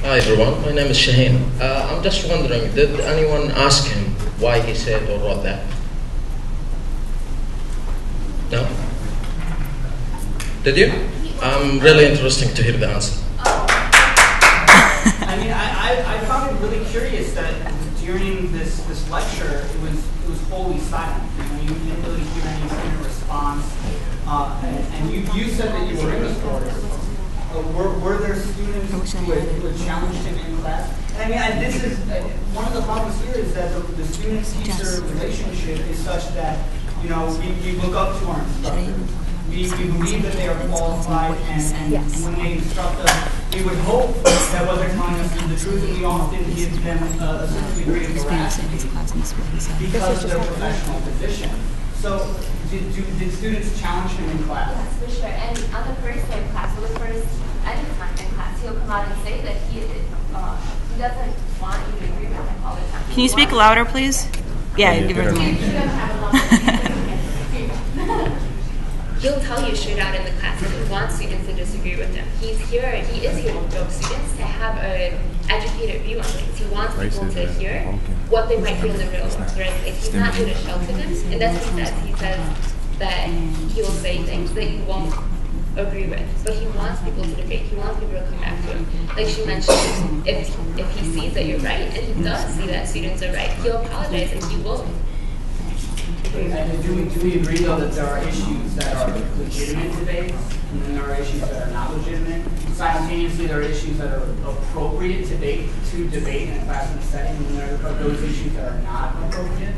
Hi everyone, my name is Shaheen. I'm just wondering, did anyone ask him why he said or wrote that? No? Did you? I'm really interested to hear the answer. I mean, I found it really curious that during this lecture, it was wholly silent. You didn't really hear any student response. And you said that you were in the course. Were there students who had challenged him in class? And I mean, this is one of the problems here is that the student-teacher relationship is such that, you know, we look up to our instructors. We believe that they are qualified, and when they instruct us, we would hope that what they're telling us is the truth, and we often give them a certain degree of veracity because of their professional position. So, did students challenge him in class? Yes, for sure. And on the first day of class, or the first anytime in class, he'll come out and say that he doesn't want you to agree with him all the time. Can you speak louder, please? Yeah, give her the mic. He'll tell you straight out in the class that he wants students to disagree with him. He is here to build students to have an educated view on things. He wants people to hear what they might feel in the real world. Right? He's not here to shelter them, and that's what he says. He says that he will say things that you won't agree with, but he wants people to debate. He wants people to come back to him. Like she mentioned, if he sees that you're right, and he does see that students are right, he'll apologize and he will. And do we agree, though, that there are issues that are legitimate debates, and then there are issues that are not legitimate? Simultaneously, there are issues that are appropriate to debate in a classroom setting, and there are those issues that are not appropriate?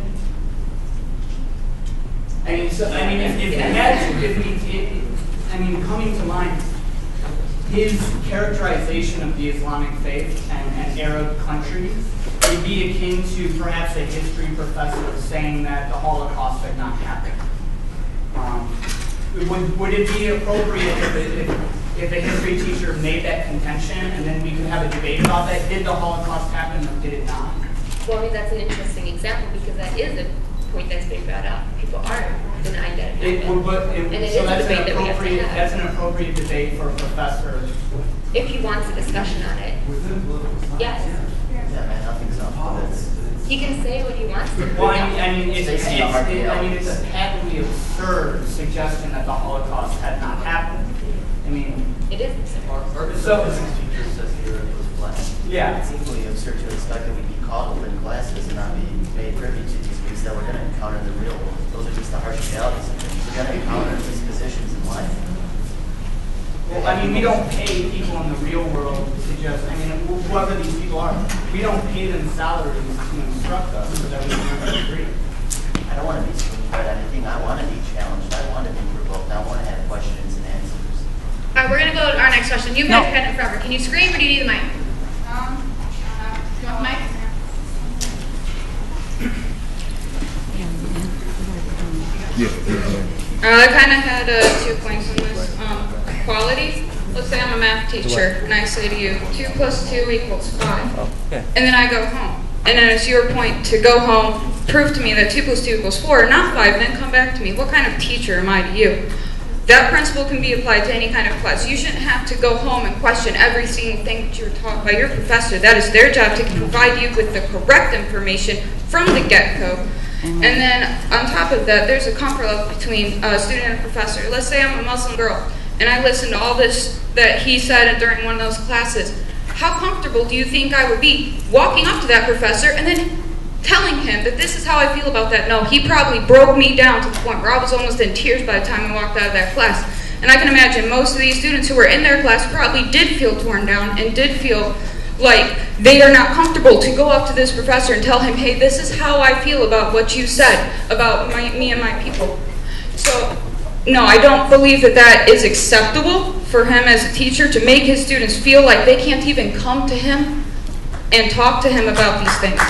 I mean, coming to mind, his characterization of the Islamic faith and Arab countries would be akin to perhaps a history professor saying that the Holocaust had not happened. Would it be appropriate if a history teacher made that contention and then we could have a debate about that? Did the Holocaust happen or did it not? Well, I mean, that's an interesting example because that is a point that's been brought up. People are denying that it happened. So that's an appropriate debate for a professor. If he wants a discussion on it, yes. Yeah, man, nothing's up. He can say what he wants to. Well, it's a patently absurd suggestion that the Holocaust had not happened. I mean, it is absurd. So, teacher says here it was black. Yeah. It's equally absurd to expect that we be coddled in classes and not be made privy to these things that we're going to encounter in the real world. Those are just the harsh realities of things. We're going to encounter these positions in life. Well, I mean, we don't pay people in the real world to just, I mean, whoever these people are, we don't pay them salaries to instruct us so that we can agree. I don't want to be screwed by anything. I want to be challenged. I want to be provoked. I want to have questions and answers. All right, we're going to go to our next question. You've had your hand up forever. Can you scream or do you need the mic? Do you want the mic? I kind of had 2 points on this. Quality. Let's say I'm a math teacher and I say to you, 2 + 2 = 5. And then I go home. And then it's your point to go home, prove to me that 2 + 2 = 4, not 5, and then come back to me. What kind of teacher am I to you? That principle can be applied to any kind of class. You shouldn't have to go home and question every single thing that you're taught by your professor. That is their job to provide you with the correct information from the get-go. And then on top of that, there's a comfort level between a student and a professor. Let's say I'm a Muslim girl, and I listen to all this that he said during one of those classes. How comfortable do you think I would be walking up to that professor and then telling him that this is how I feel about that? No, he probably broke me down to the point where I was almost in tears by the time I walked out of that class. And I can imagine most of these students who were in their class probably did feel torn down and did feel like they are not comfortable to go up to this professor and tell him, hey, this is how I feel about what you said about me and my people. So, no, I don't believe that that is acceptable for him as a teacher to make his students feel like they can't even come to him and talk to him about these things.